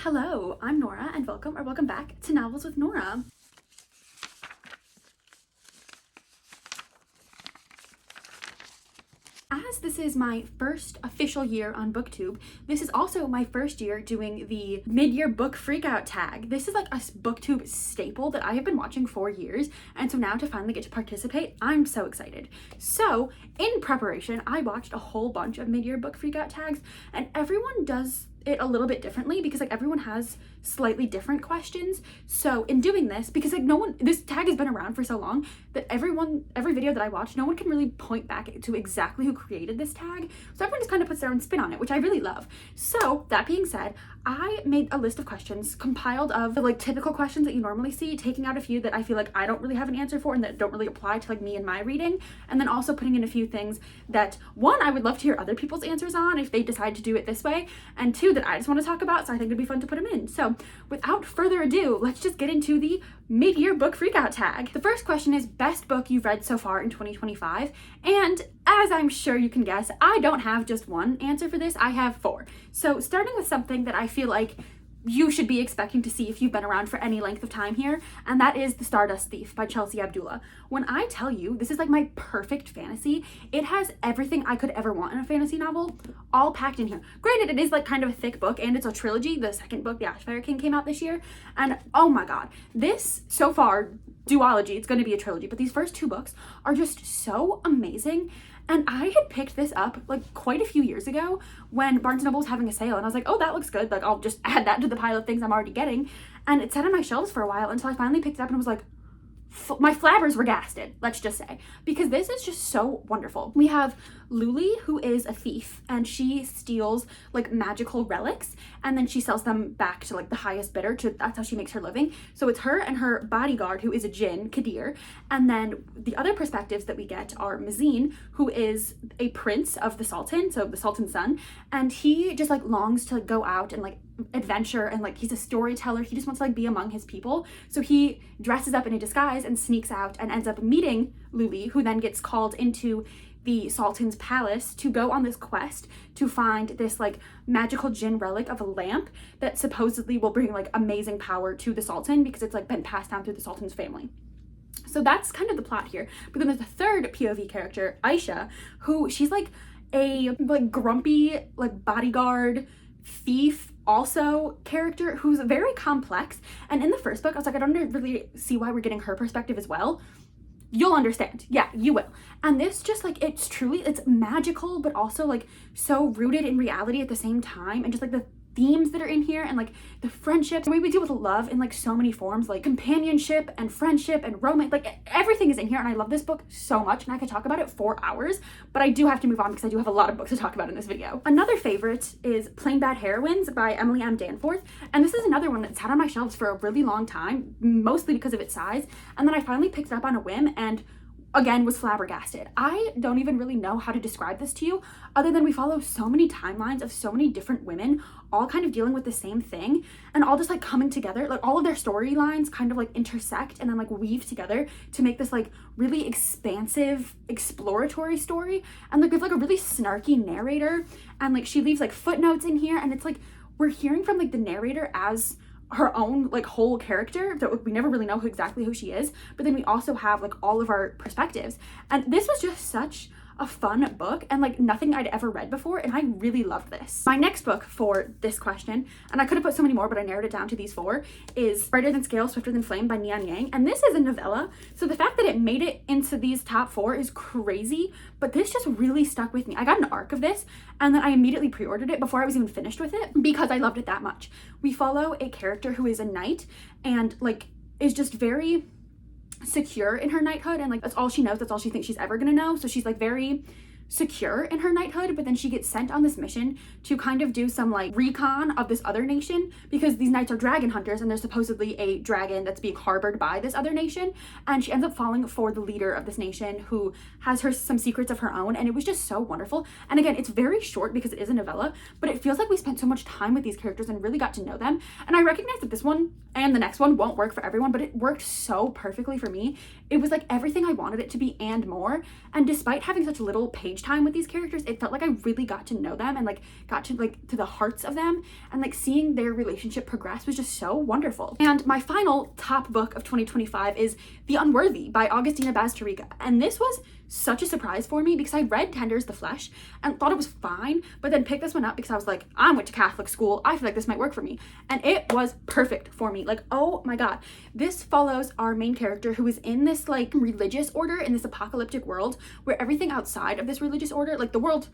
Hello, I'm Nora and welcome back to Novels with Nora. As this is my first official year on booktube, this is also my first year doing the mid-year book freakout tag. This is like a booktube staple that I have been watching for years, and so now to finally get to participate, I'm so excited. So in preparation, I watched a whole bunch of mid-year book freakout tags, and everyone does it a little bit differently because like everyone has slightly different questions. So in doing this, because like this tag has been around for so long that every video that I watch, no one can really point back to exactly who created this tag. So everyone just kind of puts their own spin on it, which I really love. So that being said, I made a list of questions compiled of the like typical questions that you normally see, taking out a few that I feel like I don't really have an answer for and that don't really apply to like me and my reading, and then also putting in a few things that one, I would love to hear other people's answers on if they decide to do it this way, and two, that I just want to talk about, so I think it'd be fun to put them in. So without further ado, let's just get into the mid-year book freakout tag. The first question is best book you've read so far in 2025, and as I'm sure you can guess, I don't have just one answer for this, I have four. So starting with something that I feel like you should be expecting to see if you've been around for any length of time here, and that is The Stardust Thief by Chelsea Abdullah. When I tell you this is like my perfect fantasy, it has everything I could ever want in a fantasy novel, all packed in here. Granted, it is like kind of a thick book, and it's a trilogy. The second book, The Ashfire King, came out this year, and oh my god, this so far, duology, it's going to be a trilogy, but these first two books are just so amazing. And I had picked this up like quite a few years ago when Barnes & Noble was having a sale, and I was like, oh, that looks good, like I'll just add that to the pile of things I'm already getting. And it sat on my shelves for a while until I finally picked it up and was like, my flabbers were gasted, let's just say, because this is just so wonderful. We have Luli, who is a thief, and she steals like magical relics and then she sells them back to like the highest bidder. That's how she makes her living. So it's her and her bodyguard, who is a djinn, Kadir, and then the other perspectives that we get are Mazin, who is a prince of the Sultan, so the Sultan's son, and he just like longs to go out and like adventure, and like he's a storyteller, he just wants to like be among his people. So he dresses up in a disguise and sneaks out and ends up meeting Luli, who then gets called into the Sultan's palace to go on this quest to find this like magical djinn relic of a lamp that supposedly will bring like amazing power to the Sultan because it's like been passed down through the Sultan's family. So that's kind of the plot here. But then there's the third POV character, Aisha, who she's like a like grumpy like bodyguard thief also character who's very complex. And in the first book I was like, I don't really see why we're getting her perspective as well. You'll understand. Yeah, you will. And this just like, it's magical, but also like so rooted in reality at the same time, and just like the themes that are in here and like the friendship, the way we deal with love in like so many forms, like companionship and friendship and romance, like everything is in here. And I love this book so much, and I could talk about it for hours, but I do have to move on because I do have a lot of books to talk about in this video. Another favorite is Plain Bad Heroines by Emily M. Danforth, and this is another one that sat on my shelves for a really long time, mostly because of its size, and then I finally picked it up on a whim and again was flabbergasted. I don't even really know how to describe this to you other than we follow so many timelines of so many different women all kind of dealing with the same thing and all just like coming together, like all of their storylines kind of like intersect and then like weave together to make this like really expansive exploratory story. And like we have like a really snarky narrator, and like she leaves like footnotes in here, and it's like we're hearing from like the narrator as her own like whole character that we never really know exactly who she is, but then we also have like all of our perspectives. And this was just such a fun book and like nothing I'd ever read before, and I really loved this. My next book for this question, and I could have put so many more but I narrowed it down to these four, is Brighter Than Scale, Swifter Than Flame by Nian Yang. And this is a novella, so the fact that it made it into these top four is crazy, but this just really stuck with me. I got an arc of this and then I immediately pre-ordered it before I was even finished with it because I loved it that much. We follow a character who is a knight and like is just very secure in her knighthood, and like that's all she knows, that's all she thinks she's ever gonna know. So she's like very secure in her knighthood, but then she gets sent on this mission to kind of do some like recon of this other nation because these knights are dragon hunters and there's supposedly a dragon that's being harbored by this other nation, and she ends up falling for the leader of this nation who has some secrets of her own. And it was just so wonderful. And again, it's very short because it is a novella, but it feels like we spent so much time with these characters and really got to know them. And I recognize that this one and the next one won't work for everyone, but it worked so perfectly for me. It was like everything I wanted it to be and more. And despite having such little page stage time with these characters, it felt like I really got to know them and like got to like to the hearts of them, and like seeing their relationship progress was just so wonderful. And my final top book of 2025 is The Unworthy by Augustina Bazterrica, and this was such a surprise for me because I read Tender's the Flesh and thought it was fine, but then picked this one up because I was like, I went to Catholic school, I feel like this might work for me, and it was perfect for me. Like, oh my god, this follows our main character who is in this like religious order in this apocalyptic world where everything outside of this religious order, like the world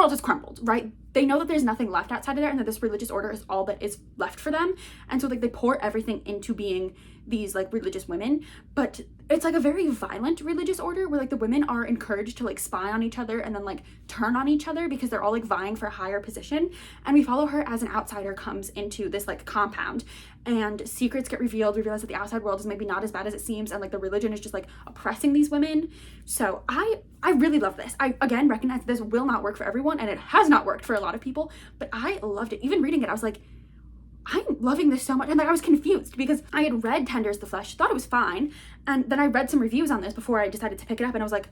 has crumbled, right? They know that there's nothing left outside of there and that this religious order is all that is left for them. And so like they pour everything into being these like religious women, but it's like a very violent religious order where like the women are encouraged to like spy on each other and then like turn on each other because they're all like vying for a higher position. And we follow her as an outsider comes into this like compound, and secrets get revealed. We realize that the outside world is maybe not as bad as it seems, and like the religion is just like oppressing these women. So I really love this. I again recognize this will not work for everyone, and it has not worked for a lot of people, but I loved it. Even reading it, I was like, I'm loving this so much. And like I was confused because I had read Tender's the Flesh, thought it was fine, and then I read some reviews on this before I decided to pick it up, and I was like,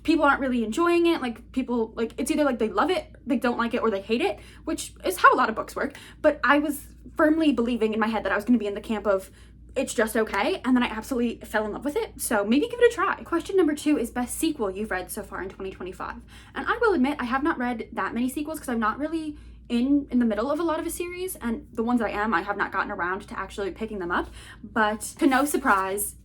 people aren't really enjoying it. Like people, like it's either like they love it, they don't like it, or they hate it, which is how a lot of books work. But I was firmly believing in my head that I was going to be in the camp of it's just okay, and then I absolutely fell in love with it. So maybe give it a try. Question number 2 is best sequel you've read so far in 2025. And I will admit I have not read that many sequels because I'm not really in the middle of a lot of a series, and the ones that I have not gotten around to actually picking them up. But to no surprise,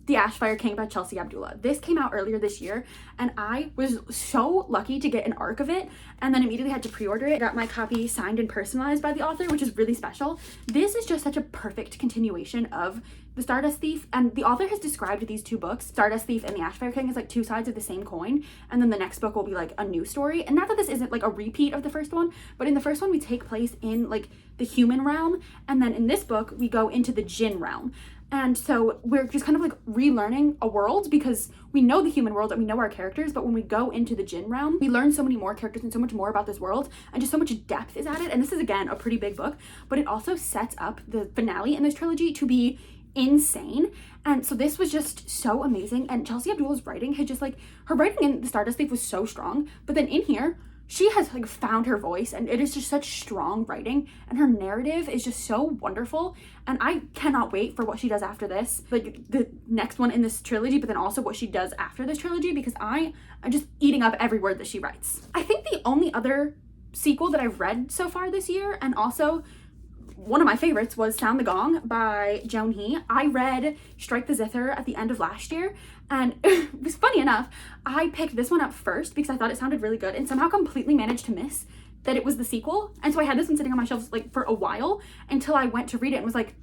The Ashfire King by Chelsea Abdullah. This came out earlier this year, and I was so lucky to get an arc of it, and then immediately had to pre-order it. Got my copy signed and personalized by the author, which is really special. This is just such a perfect continuation of The Stardust Thief, and the author has described these two books, Stardust Thief and The Ashfire King, as like two sides of the same coin, and then the next book will be like a new story. And not that this isn't like a repeat of the first one, but in the first one we take place in like the human realm, and then in this book we go into the Jinn realm. And so we're just kind of like relearning a world because we know the human world and we know our characters, but when we go into the Jinn realm, we learn so many more characters and so much more about this world, and just so much depth is added. And this is again a pretty big book, but it also sets up the finale in this trilogy to be insane. And so this was just so amazing. And Chelsea Abdullah's writing had just like, her writing in The Stardust Thief was so strong, but then in here she has like found her voice, and it is just such strong writing, and her narrative is just so wonderful, and I cannot wait for what she does after this, like the next one in this trilogy, but then also what she does after this trilogy, because I'm just eating up every word that she writes. I think the only other sequel that I've read so far this year, and also one of my favorites, was Sound the Gong by Joan He. I read Strike the Zither at the end of last year, and it was funny enough, I picked this one up first because I thought it sounded really good, and somehow completely managed to miss that it was the sequel. And so I had this one sitting on my shelves like for a while until I went to read it and was like,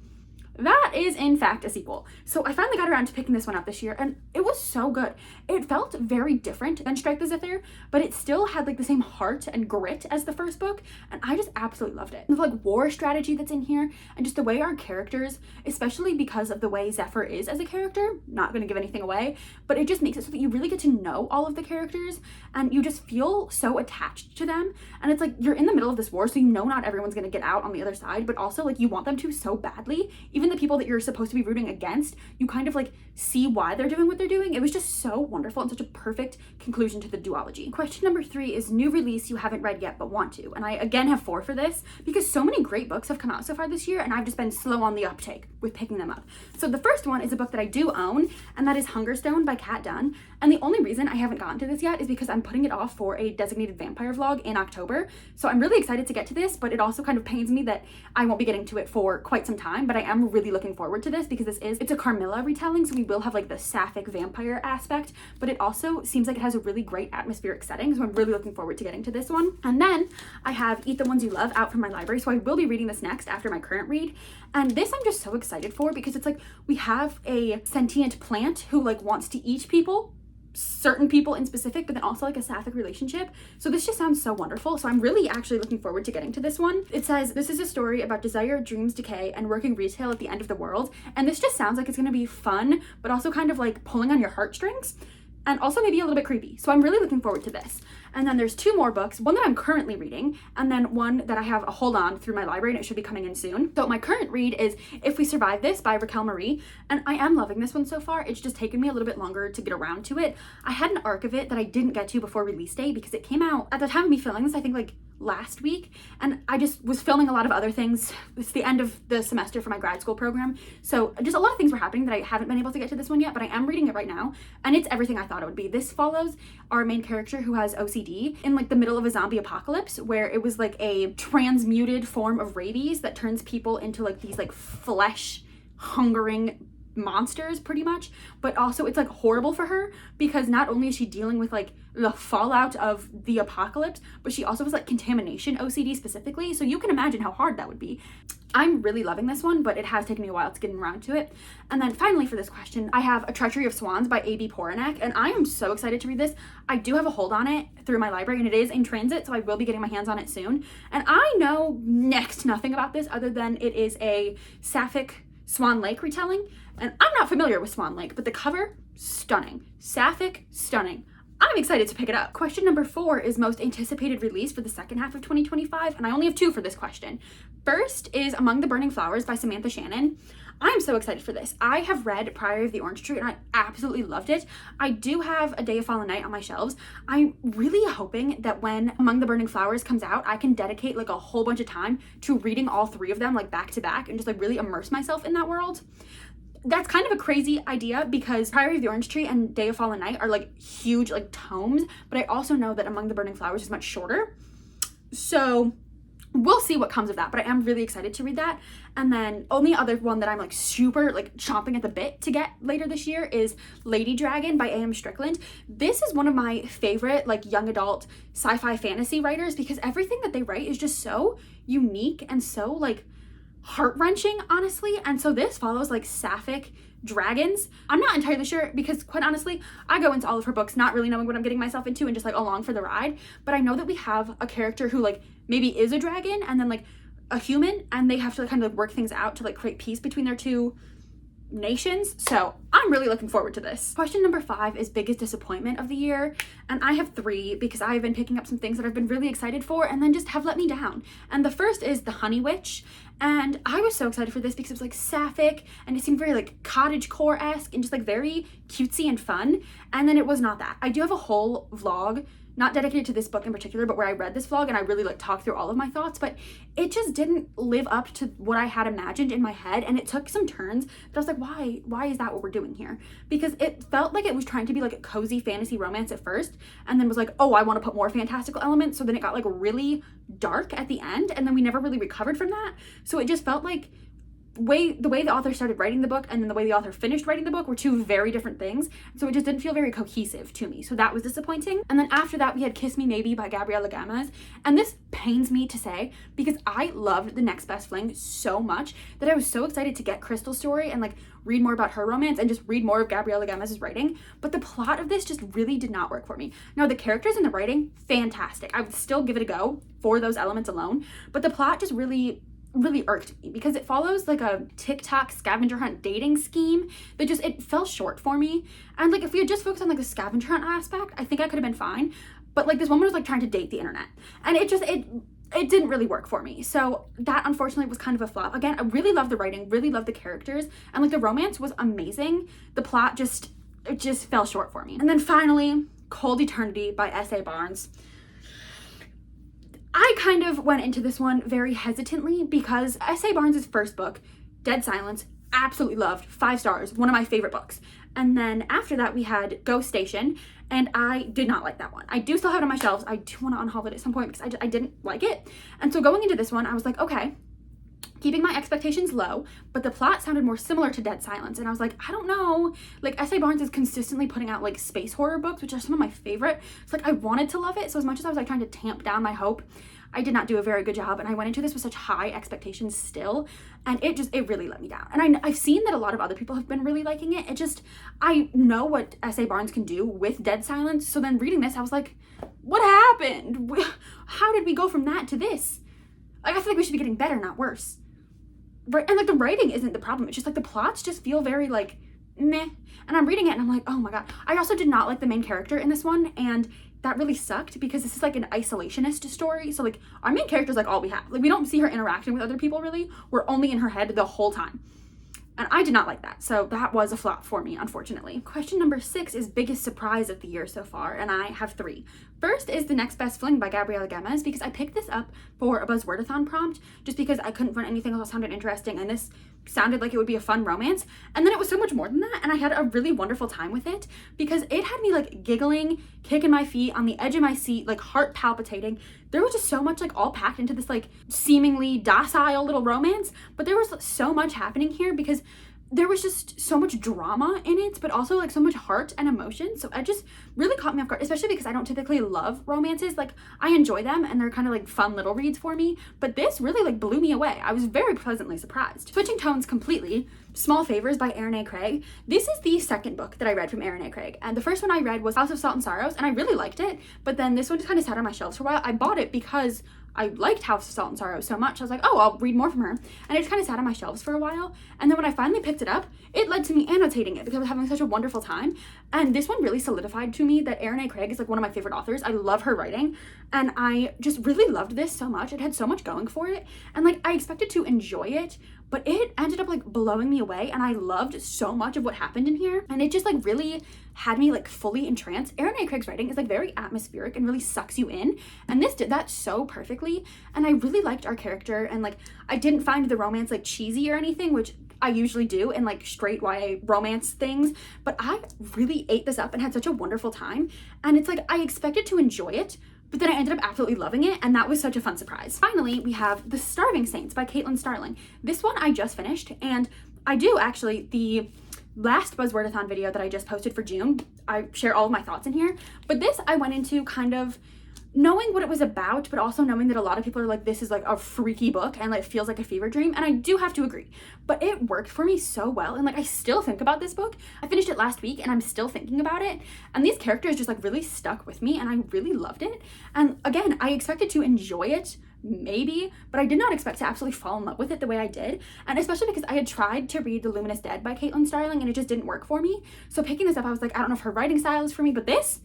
that is in fact a sequel. So I finally got around to picking this one up this year, and it was so good. It felt very different than Strike the Zither, but it still had like the same heart and grit as the first book, and I just absolutely loved it. The like war strategy that's in here, and just the way our characters, especially because of the way Zephyr is as a character, not going to give anything away, but it just makes it so that you really get to know all of the characters, and you just feel so attached to them. And it's like you're in the middle of this war, so you know not everyone's going to get out on the other side, but also like you want them to so badly. Even the people that you're supposed to be rooting against, you kind of like see why they're doing what they're doing. It was just so wonderful and such a perfect conclusion to the duology. Question number 3 is new release you haven't read yet but want to. And I again have 4 for this because so many great books have come out so far this year, and I've just been slow on the uptake with picking them up. So the first one is a book that I do own, and that is Hungerstone by Kat Dunn. And the only reason I haven't gotten to this yet is because I'm putting it off for a designated vampire vlog in October. So I'm really excited to get to this, but it also kind of pains me that I won't be getting to it for quite some time. But I am really looking forward to this because it's a Carmilla retelling, so we will have like the sapphic vampire aspect, but it also seems like it has a really great atmospheric setting, so I'm really looking forward to getting to this one. And then I have Eat the Ones You Love out from my library, so I will be reading this next after my current read. And this I'm just so excited for because it's like we have a sentient plant who like wants to eat people, certain people in specific, but then also like a sapphic relationship. So this just sounds so wonderful. So I'm really actually looking forward to getting to this one. It says, this is a story about desire, dreams decay, and working retail at the end of the world. And this just sounds like it's going to be fun, but also kind of like pulling on your heartstrings. and also maybe a little bit creepy. So I'm really looking forward to this. And then there's 2 more books, one that I'm currently reading, and then one that I have a hold on through my library, and it should be coming in soon. So my current read is If We Survive This by Raquel Marie, and I am loving this one so far. It's just taken me a little bit longer to get around to it. I had an arc of it that I didn't get to before release day because it came out at the time of me filming this, I think like last week, and I just was filming a lot of other things. It's the end of the semester for my grad school program, so just a lot of things were happening that I haven't been able to get to this one yet, but I am reading it right now, and it's everything I thought it would be. This follows our main character who has OCD in like the middle of a zombie apocalypse, where it was like a transmuted form of rabies that turns people into like these like flesh hungering monsters pretty much, but also it's like horrible for her because not only is she dealing with like the fallout of the apocalypse, but she also has like contamination OCD specifically, so you can imagine how hard that would be. I'm really loving this one, but it has taken me a while to get around to it. And then finally for this question, I have A Treachery of Swans by A.B. Poranek, and I am so excited to read this. I do have a hold on it through my library, and it is in transit, so I will be getting my hands on it soon. And I know next to nothing about this other than it is a sapphic Swan Lake retelling, and I'm not familiar with Swan Lake, but the cover, stunning. Sapphic, stunning. I'm excited to pick it up. Question number 4 is most anticipated release for the second half of 2025, and I only have 2 for this question. First is Among the Burning Flowers by Samantha Shannon. I'm so excited for this. I have read Priory of the Orange Tree and I absolutely loved it. I do have A Day of Fallen Night on my shelves. I'm really hoping that when Among the Burning Flowers comes out, I can dedicate like a whole bunch of time to reading all 3 of them like back to back and just like really immerse myself in that world. That's kind of a crazy idea because Priory of the Orange Tree and Day of Fallen Night are like huge like tomes, but I also know that Among the Burning Flowers is much shorter. So we'll see what comes of that, but I am really excited to read that. And then only other one that I'm like super like chomping at the bit to get later this year is Lady Dragon by A.M. Strickland. This is one of my favorite like young adult sci-fi fantasy writers because everything that they write is just so unique and so like heart-wrenching, honestly. And so this follows like sapphic dragons. I'm not entirely sure because quite honestly, I go into all of her books not really knowing what I'm getting myself into and just like along for the ride. But I know that we have a character who like maybe is a dragon and then like a human, and they have to like, kind of like, work things out to like create peace between their 2 nations. So I'm really looking forward to this. Question number 5 is biggest disappointment of the year, and I have 3 because I've been picking up some things that I've been really excited for and then just have let me down. And the first is The Honey Witch, and I was so excited for this because it was like sapphic and it seemed very like cottagecore-esque and just like very cutesy and fun, and then it was not that. I do have a whole vlog not dedicated to this book in particular, but where I read this vlog and I really like talked through all of my thoughts, but it just didn't live up to what I had imagined in my head, and it took some turns that I was like, why is that what we're doing here? Because it felt like it was trying to be like a cozy fantasy romance at first, and then was like, oh, I want to put more fantastical elements, so then it got like really dark at the end, and then we never really recovered from that. So it just felt like the way the author started writing the book and then the way the author finished writing the book were 2 very different things. So it just didn't feel very cohesive to me. So that was disappointing. And then after that, we had Kiss Me Maybe by Gabriela Gamez. And this pains me to say because I loved The Next Best Fling so much that I was so excited to get Crystal's story and like read more about her romance and just read more of Gabriela Gamez's writing. But the plot of this just really did not work for me. Now, the characters and the writing, fantastic. I would still give it a go for those elements alone. But the plot just really irked me because it follows like a TikTok scavenger hunt dating scheme that just, it fell short for me. And like if we had just focused on like the scavenger hunt aspect, I think I could have been fine. But like this woman was like trying to date the internet, and it didn't really work for me. So that unfortunately was kind of a flop. Again, I really love the writing, really love the characters, and like the romance was amazing. The plot it just fell short for me. And then finally, Cold Eternity by S.A. Barnes. I kind of went into this one very hesitantly because S.A. Barnes' first book, Dead Silence, absolutely loved, 5 stars, one of my favorite books. And then after that we had Ghost Station, and I did not like that one. I do still have it on my shelves. I do want to unhaul it at some point because I didn't like it. And so going into this one, I was like, okay, keeping my expectations low, but the plot sounded more similar to Dead Silence, and I was like, I don't know, like S.A. Barnes is consistently putting out like space horror books, which are some of my favorite, so like I wanted to love it. So as much as I was like trying to tamp down my hope, I did not do a very good job, and I went into this with such high expectations still, and it really let me down. And I've seen that a lot of other people have been really liking it. I know what S.A. Barnes can do with Dead Silence, so then reading this I was like, what happened? How did we go from that to this? Like, I feel like we should be getting better, not worse. Right? And like the writing isn't the problem. It's just like the plots just feel very like meh. And I'm reading it and I'm like, oh my god. I also did not like the main character in this one, and that really sucked because this is like an isolationist story. So like our main character is like all we have. Like we don't see her interacting with other people really. We're only in her head the whole time. And I did not like that. So that was a flop for me, unfortunately. Question number 6 is biggest surprise of the year so far, and I have 3. First is The Next Best Fling by Gabriela Gemmes, because I picked this up for a Buzzwordathon prompt just because I couldn't find anything else that sounded interesting, and this sounded like it would be a fun romance. And then it was so much more than that, and I had a really wonderful time with it because it had me like giggling, kicking my feet on the edge of my seat, like heart palpitating. There was just so much like all packed into this like seemingly docile little romance, but there was so much happening here because there was just so much drama in it, but also like so much heart and emotion. So it just really caught me off guard, especially because I don't typically love romances. Like I enjoy them and they're kind of like fun little reads for me, but this really like blew me away. I was very pleasantly surprised. Switching tones completely, Small Favors by Erin A. Craig. This is the second book that I read from Erin A. Craig, and the first one I read was House of Salt and Sorrows, and I really liked it, but then this one just kind of sat on my shelves for a while. I bought it because I liked House of Salt and Sorrow so much. I was like, oh, I'll read more from her. And it just kind of sat on my shelves for a while. And then when I finally picked it up, it led to me annotating it because I was having such a wonderful time. And this one really solidified to me that Erin A. Craig is like one of my favorite authors. I love her writing. And I just really loved this so much. It had so much going for it. And like I expected to enjoy it, but it ended up like blowing me away. And I loved so much of what happened in here. And it just like really had me like fully entranced. Erin A. Craig's writing is like very atmospheric and really sucks you in. And this did that so perfectly. And I really liked our character. And like, I didn't find the romance like cheesy or anything, which I usually do in like straight YA romance things. But I really ate this up and had such a wonderful time. And it's like, I expected to enjoy it, but then I ended up absolutely loving it, and that was such a fun surprise. Finally, we have The Starving Saints by Caitlin Starling. This one I just finished, and I do actually, the last Buzzwordathon video that I just posted for June, I share all of my thoughts in here, but this I went into kind of knowing what it was about, but also knowing that a lot of people are like, this is like a freaky book and like feels like a fever dream, and I do have to agree, but it worked for me so well. And like I still think about this book. I finished it last week and I'm still thinking about it, and these characters just like really stuck with me, and I really loved it. And again, I expected to enjoy it maybe, but I did not expect to absolutely fall in love with it the way I did, and especially because I had tried to read The Luminous Dead by Caitlin Starling and it just didn't work for me. So picking this up, I was like, I don't know if her writing style is for me, but this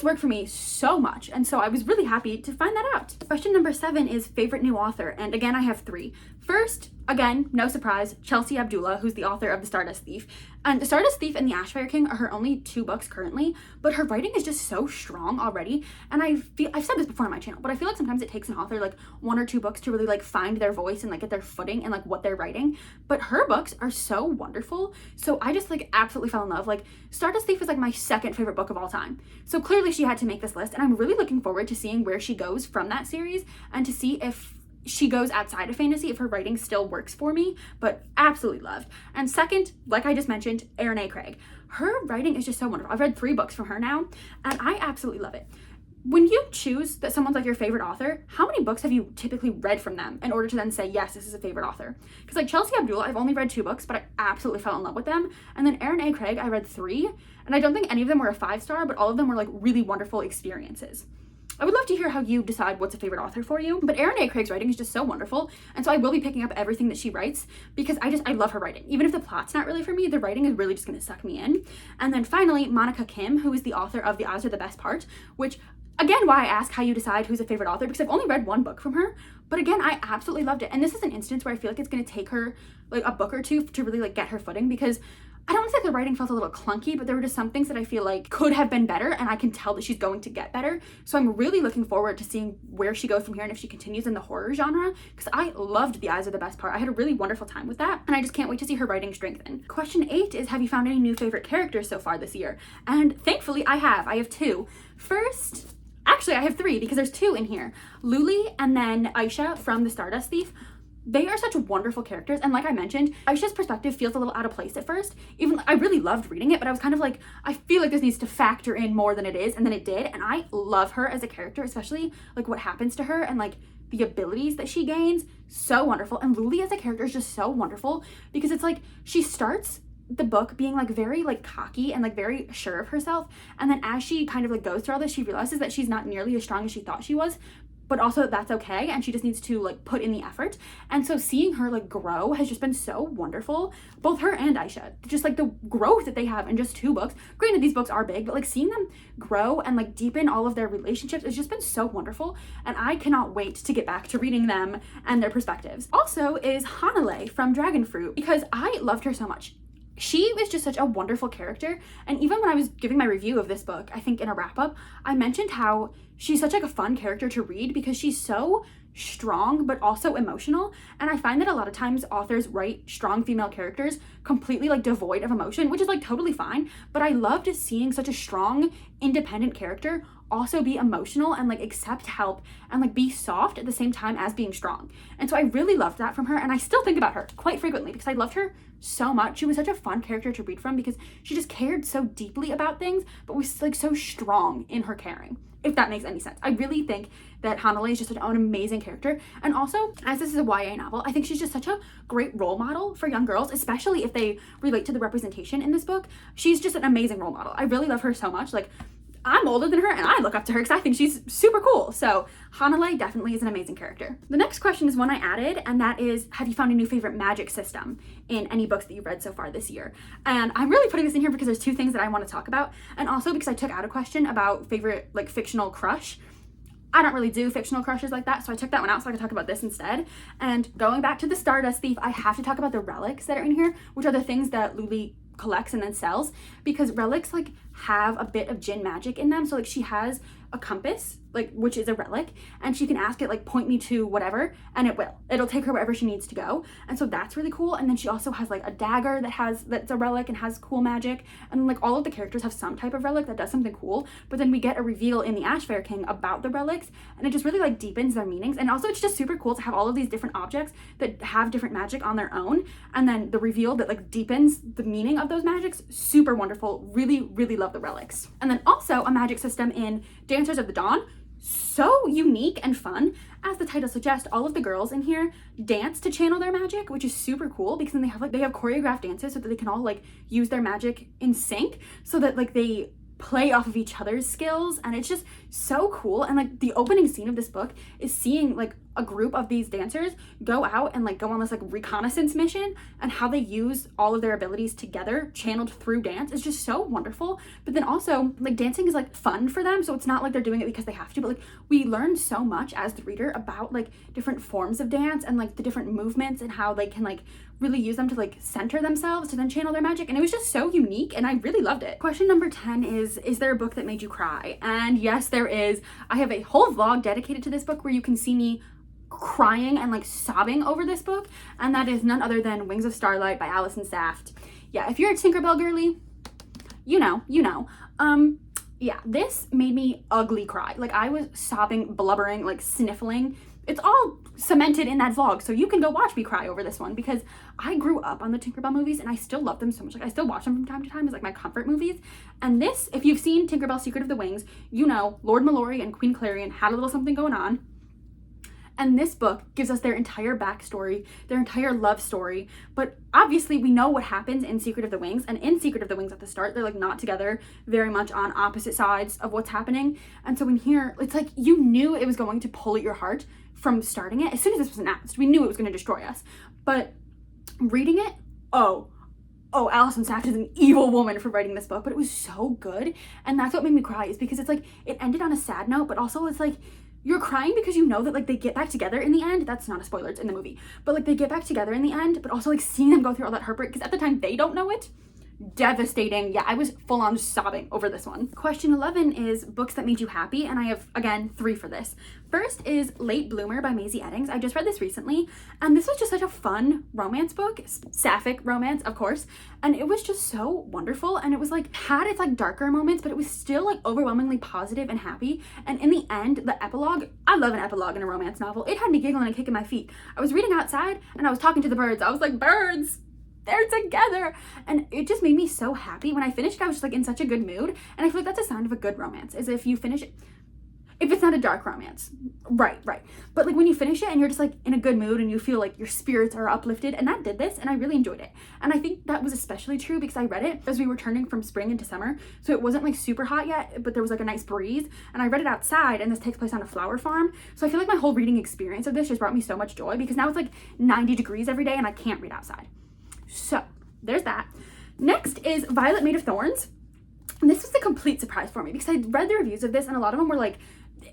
worked for me so much, and so I was really happy to find that out. Question number 7 is favorite new author, and again I have 3. First, again, no surprise, Chelsea Abdullah, who's the author of The Stardust Thief. And The Stardust Thief and The Ashfire King are her only 2 books currently, but her writing is just so strong already. And I've said this before on my channel, but I feel like sometimes it takes an author like 1 or 2 books to really like find their voice and like get their footing and like what they're writing. But her books are so wonderful. So I just like absolutely fell in love. Like Stardust Thief is like my second favorite book of all time. So clearly she had to make this list, and I'm really looking forward to seeing where she goes from that series and to see if she goes outside of fantasy, if her writing still works for me, but absolutely loved. And second, like I just mentioned, Erin A. Craig. Her writing is just so wonderful. I've read 3 books from her now, and I absolutely love it. When you choose that someone's like your favorite author, how many books have you typically read from them in order to then say, yes, this is a favorite author? Because like Chelsea Abdullah, I've only read 2 books, but I absolutely fell in love with them. And then Erin A. Craig, I read 3, and I don't think any of them were a 5-star, but all of them were like really wonderful experiences. I would love to hear how you decide what's a favorite author for you, but Erin A. Craig's writing is just so wonderful, and so I will be picking up everything that she writes because I love her writing. Even if the plot's not really for me, the writing is really just going to suck me in. And then finally, Monica Kim, who is the author of The Eyes Are the Best Part, which again, why I ask how you decide who's a favorite author, because I've only read 1 book from her, but again, I absolutely loved it. And this is an instance where I feel like it's going to take her like a book or 2 to really like get her footing, because I don't think the writing felt a little clunky, but there were just some things that I feel like could have been better, and I can tell that she's going to get better. So I'm really looking forward to seeing where she goes from here and if she continues in the horror genre, because I loved The Eyes Are the Best Part. I had a really wonderful time with that, and I just can't wait to see her writing strengthen. Question 8 is, have you found any new favorite characters so far this year? And thankfully I have 2. First, actually I have 3 because there's 2 in here. Luli and then Aisha from The Stardust Thief. They are such wonderful characters, and like I mentioned, Aisha's perspective feels a little out of place at first. Even I really loved reading it, but I was kind of like, I feel like this needs to factor in more than it is, and then it did. And I love her as a character, especially like what happens to her and like the abilities that she gains. So wonderful. And Luli as a character is just so wonderful because it's like she starts the book being like very like cocky and like very sure of herself, and then as she kind of like goes through all this, she realizes that she's not nearly as strong as she thought she was. but also that's okay, and she just needs to like put in the effort. And so seeing her like grow has just been so wonderful, both her and Aisha, just like the growth that they have in just 2 books. Granted, these books are big, but like seeing them grow and like deepen all of their relationships has just been so wonderful, and I cannot wait to get back to reading them and their perspectives. Also is Hanale from Dragonfruit, because I loved her so much. She was just such a wonderful character, and even when I was giving my review of this book, I think in a wrap-up, I mentioned how she's such like a fun character to read because she's so strong but also emotional. And I find that a lot of times authors write strong female characters completely like devoid of emotion, which is like totally fine, but I loved seeing such a strong independent character also be emotional and like accept help and like be soft at the same time as being strong. And so I really loved that from her, and I still think about her quite frequently because I loved her so much. She was such a fun character to read from because she just cared so deeply about things, but was like so strong in her caring, if that makes any sense. I really think that Hanale is just an amazing character. And also, as this is a YA novel, I think she's just such a great role model for young girls, especially if they relate to the representation in this book. She's just an amazing role model. I really love her so much. Like, I'm older than her and I look up to her because I think she's super cool. So Hanale definitely is an amazing character. The next question is one I added, and that is, have you found a new favorite magic system in any books that you've read so far this year? And I'm really putting this in here because there's 2 things that I want to talk about, and also because I took out a question about favorite like fictional crush. I don't really do fictional crushes like that, so I took that one out so I could talk about this instead. And going back to the Stardust Thief, I have to talk about the relics that are in here, which are the things that Luli collects and then sells, because relics like have a bit of Jinn magic in them. So like she has a compass, like, which is a relic, and she can ask it like point me to whatever, and it'll take her wherever she needs to go. And so that's really cool. And then she also has like a dagger that's a relic and has cool magic, and like all of the characters have some type of relic that does something cool. But then we get a reveal in the Ash Fair King about the relics, and it just really like deepens their meanings. And also it's just super cool to have all of these different objects that have different magic on their own, and then the reveal that like deepens the meaning of those magics. Super wonderful. Really love the relics. And then also a magic system in Dancers of the Dawn. So unique and fun. As the title suggests, all of the girls in here dance to channel their magic, which is super cool because then they have choreographed dances so that they can all like use their magic in sync, so that like they play off of each other's skills, and it's just so cool. And like the opening scene of this book is seeing like a group of these dancers go out and like go on this like reconnaissance mission, and how they use all of their abilities together channeled through dance is just so wonderful. But then also like dancing is like fun for them, so it's not like they're doing it because they have to, but like we learn so much as the reader about like different forms of dance and like the different movements and how they can like really use them to like center themselves to then channel their magic. And it was just so unique, and I really loved it. Question number 10 is there a book that made you cry? And yes, there is. I have a whole vlog dedicated to this book where you can see me crying and like sobbing over this book, and that is none other than Wings of Starlight by Alison Saft. Yeah, if you're a Tinkerbell girly, you know. Yeah, this made me ugly cry. Like I was sobbing, blubbering, like sniffling. It's all cemented in that vlog, so you can go watch me cry over this one, because I grew up on the Tinkerbell movies and I still love them so much. Like I still watch them from time to time as like my comfort movies. And this, if you've seen Tinkerbell Secret of the Wings, you know Lord Mallory and Queen Clarion had a little something going on. And this book gives us their entire backstory, their entire love story. But obviously we know what happens in Secret of the Wings. And in Secret of the Wings at the start, they're like not together, very much on opposite sides of what's happening. And so in here, it's like you knew it was going to pull at your heart from starting it. As soon as this was announced, we knew it was going to destroy us. But reading it, oh, Alison Saft is an evil woman for writing this book, but it was so good. And that's what made me cry, is because it's like, it ended on a sad note, but also it's like, you're crying because you know that like they get back together in the end. That's not a spoiler, it's in the movie. But like they get back together in the end, but also like seeing them go through all that heartbreak, because at the time they don't know it. Devastating. Yeah, I was full on sobbing over this one. Question 11 is books that made you happy, and I have, again, 3 for this. First is Late Bloomer by Maisie Eddings. I just read this recently, and this was just such a fun romance book, sapphic romance, of course, and it was just so wonderful. And it was like, had its like darker moments, but it was still like overwhelmingly positive and happy. And in the end, the epilogue, I love an epilogue in a romance novel. It had me giggling and kicking my feet. I was reading outside and I was talking to the birds. I was like, birds, they're together. And it just made me so happy. When I finished, I was just like in such a good mood. And I feel like that's a sign of a good romance, is if you finish it. if it's not a dark romance. Right. But like when you finish it and you're just like in a good mood and you feel like your spirits are uplifted, and that did this, and I really enjoyed it. And I think that was especially true because I read it as we were turning from spring into summer. So it wasn't like super hot yet, but there was like a nice breeze, and I read it outside, and this takes place on a flower farm. So I feel like my whole reading experience of this just brought me so much joy because now it's like 90 degrees every day and I can't read outside. So there's that. Next is Violet Made of Thorns. And this was a complete surprise for me because I read the reviews of this and a lot of them were like,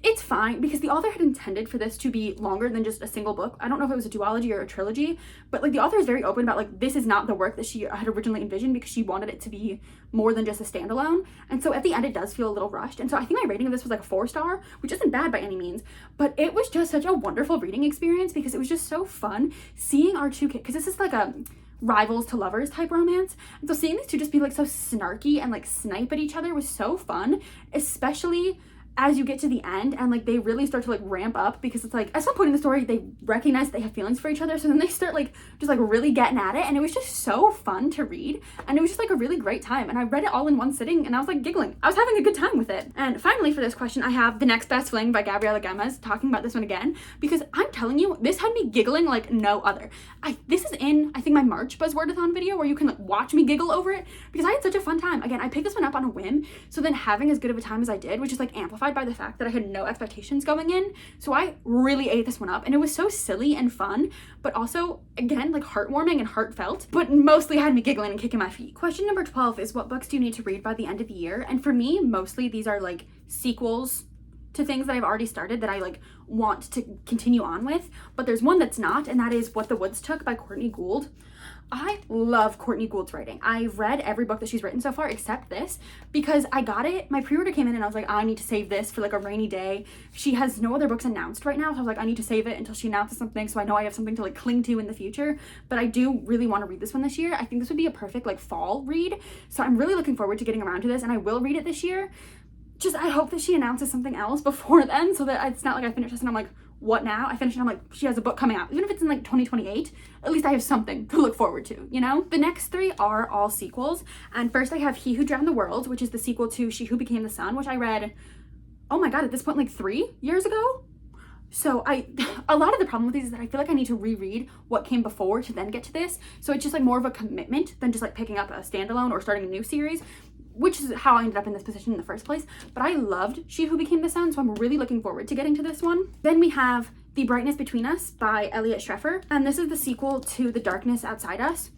it's fine, because the author had intended for this to be longer than just a single book. I don't know if it was a duology or a trilogy, but like the author is very open about like this is not the work that she had originally envisioned because she wanted it to be more than just a standalone. And so at the end it does feel a little rushed. And so I think my rating of this was like a 4-star, which isn't bad by any means, but it was just such a wonderful reading experience because it was just so fun seeing our two kids, because this is like a rivals to lovers type romance. And so seeing these two just be like so snarky and like snipe at each other was so fun, especially as you get to the end and like they really start to like ramp up, because it's like at some point in the story they recognize they have feelings for each other, so then they start like just like really getting at it, and it was just so fun to read, and it was just like a really great time, and I read it all in one sitting and I was like giggling. I was having a good time with it. And finally for this question I have The Next Best Fling by Gabriela Gemez, talking about this one again because I'm telling you this had me giggling like no other. This is in I think my March Buzzwordathon video where you can like watch me giggle over it because I had such a fun time. Again, I picked this one up on a whim, so then having as good of a time as I did, which is like amplified by the fact that I had no expectations going in. So I really ate this one up, and it was so silly and fun, but also again like heartwarming and heartfelt, but mostly had me giggling and kicking my feet. Question number 12 is what books do you need to read by the end of the year? And for me, mostly these are like sequels to things that I've already started that I like want to continue on with, but there's one that's not, and that is What the Woods Took by Courtney Gould. I love Courtney Gould's writing. I've read every book that she's written so far except this because I got it, my pre-order came in and I was like, I need to save this for like a rainy day. She has no other books announced right now, so I was like, I need to save it until she announces something so I know I have something to like cling to in the future. But I do really want to read this one this year. I think this would be a perfect like fall read, so I'm really looking forward to getting around to this, and I will read it this year. Just I hope that she announces something else before then so that it's not like I finish this and I'm like, what now? I finished and I'm like, she has a book coming out. Even if it's in like 2028, at least I have something to look forward to, you know? The next three are all sequels. And first I have He Who Drowned the World, which is the sequel to She Who Became the Sun, which I read, oh my God, at this point, like 3 years ago. So a lot of the problem with these is that I feel like I need to reread what came before to then get to this. So it's just like more of a commitment than just like picking up a standalone or starting a new series, which is how I ended up in this position in the first place. But I loved She Who Became the Sun, so I'm really looking forward to getting to this one. Then we have The Brightness Between Us by Elliot Schreffer, and this is the sequel to The Darkness Outside Us.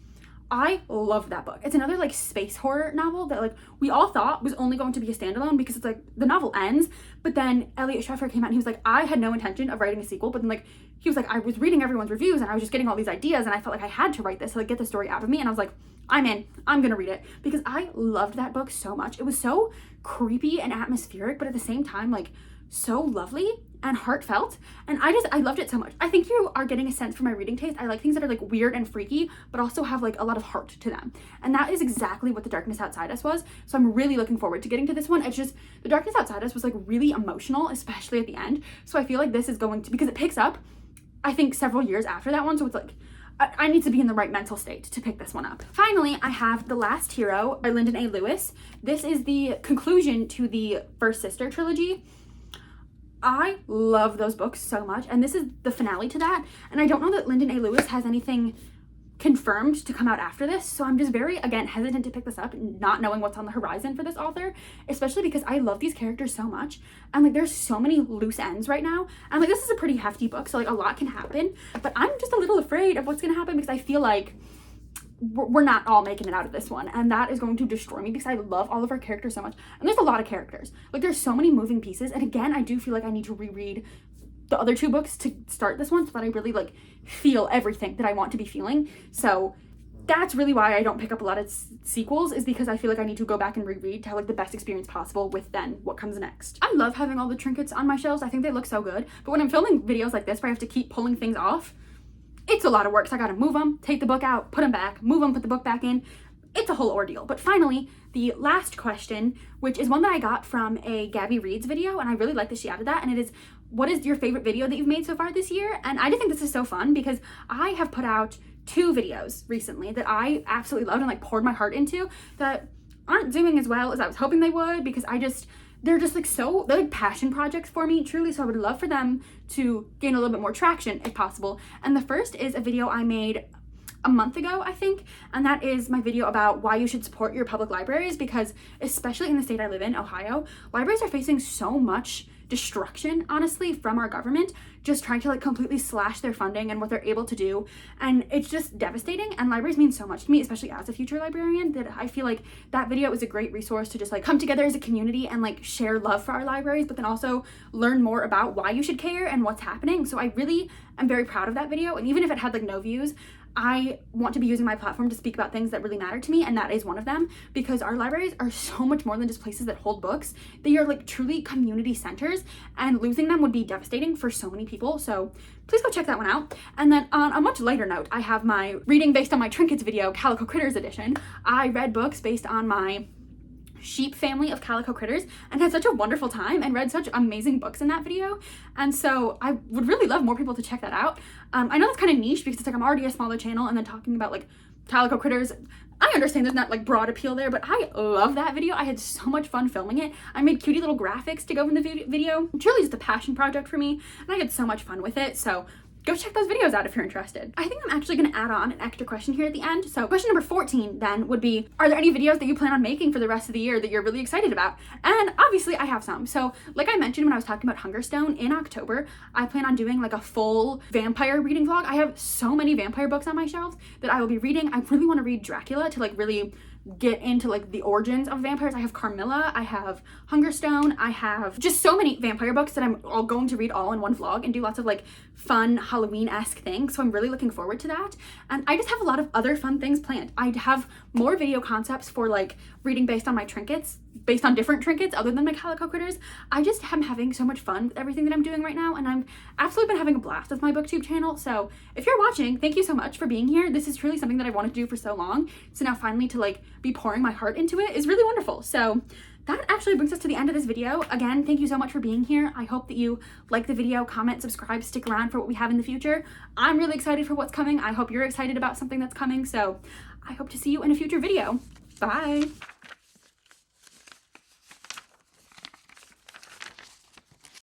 I love that book. It's another like space horror novel that like we all thought was only going to be a standalone because it's like the novel ends, but then Elliot Schreffer came out and he was like, I had no intention of writing a sequel, but then like he was like, I was reading everyone's reviews and I was just getting all these ideas and I felt like I had to write this to like get the story out of me, and I was like, I'm in, I'm gonna read it, because I loved that book so much. It was so creepy and atmospheric, but at the same time like so lovely and heartfelt, and I loved it so much. I think you are getting a sense from my reading taste. I like things that are like weird and freaky but also have like a lot of heart to them, and that is exactly what The Darkness Outside Us was. So I'm really looking forward to getting to this one. It's just The Darkness Outside Us was like really emotional, especially at the end, so I feel like this is going to, because it picks up I think several years after that one, so it's like I need to be in the right mental state to pick this one up. Finally, I have The Last Hero by Lyndon A. Lewis. This is the conclusion to the First Sister trilogy. I love those books so much, and this is the finale to that, and I don't know that Lyndon A. Lewis has anything confirmed to come out after this, so I'm just very, again, hesitant to pick this up, not knowing what's on the horizon for this author, especially because I love these characters so much, and like there's so many loose ends right now, and like this is a pretty hefty book, so like a lot can happen, but I'm just a little afraid of what's gonna happen because I feel like we're not all making it out of this one, and that is going to destroy me because I love all of our characters so much, and there's a lot of characters, like there's so many moving pieces, and again I do feel like I need to reread the other two books to start this one so that I really like feel everything that I want to be feeling. So that's really why I don't pick up a lot of sequels, is because I feel like I need to go back and reread to have like the best experience possible with then what comes next. I love having all the trinkets on my shelves. I think they look so good, but when I'm filming videos like this where I have to keep pulling things off, it's a lot of work. So I gotta move them, take the book out, put them back, move them, put the book back in. It's a whole ordeal. But finally, the last question, which is one that I got from a Gabby Reads video, and I really like that she added that, and it is, what is your favorite video that you've made so far this year? And I just think this is so fun because I have put out 2 videos recently that I absolutely loved and like poured my heart into that aren't doing as well as I was hoping they would, because I just they're just like they're like passion projects for me, truly. So I would love for them to gain a little bit more traction if possible. And the first is a video I made a month ago, I think, and that is my video about why you should support your public libraries, because especially in the state I live in, Ohio, libraries are facing so much destruction, honestly, from our government, just trying to like completely slash their funding and what they're able to do, and it's just devastating. And libraries mean so much to me, especially as a future librarian, that I feel like that video is a great resource to just like come together as a community and like share love for our libraries, but then also learn more about why you should care and what's happening. So I really am very proud of that video, and even if it had like no views, I want to be using my platform to speak about things that really matter to me, and that is one of them, because our libraries are so much more than just places that hold books. They are like truly community centers, and losing them would be devastating for so many people. So please go check that one out. And then on a much lighter note, I have my reading based on my trinkets video, Calico Critters edition. I read books based on my sheep family of calico critters and had such a wonderful time and read such amazing books in that video, and so I would really love more people to check that out. I know that's kind of niche because it's like I'm already a smaller channel, and then talking about like calico critters, I understand there's not like broad appeal there, but I love that video. I had so much fun filming it. I made cutie little graphics to go in the video. Truly just a passion project for me, and I had so much fun with it. So go check those videos out if you're interested. I think I'm actually going to add on an extra question here at the end. So question number 14 then would be, are there any videos that you plan on making for the rest of the year that you're really excited about? And obviously I have some. So like I mentioned when I was talking about Hungerstone, in October, I plan on doing like a full vampire reading vlog. I have so many vampire books on my shelves that I will be reading. I really want to read Dracula to like really get into like the origins of vampires. I have Carmilla, I have Hungerstone, I have just so many vampire books that I'm all going to read all in one vlog and do lots of like fun Halloween-esque things. So I'm really looking forward to that. And I just have a lot of other fun things planned. I have more video concepts for like reading based on my trinkets, based on different trinkets other than my calico critters. I just am having so much fun with everything that I'm doing right now, and I've absolutely been having a blast with my booktube channel. So if you're watching, thank you so much for being here. This is truly something that I wanted to do for so long. So now finally to like be pouring my heart into it is really wonderful. So that actually brings us to the end of this video. Again, thank you so much for being here. I hope that you like the video, comment, subscribe, stick around for what we have in the future. I'm really excited for what's coming. I hope you're excited about something that's coming. So I hope to see you in a future video. Bye.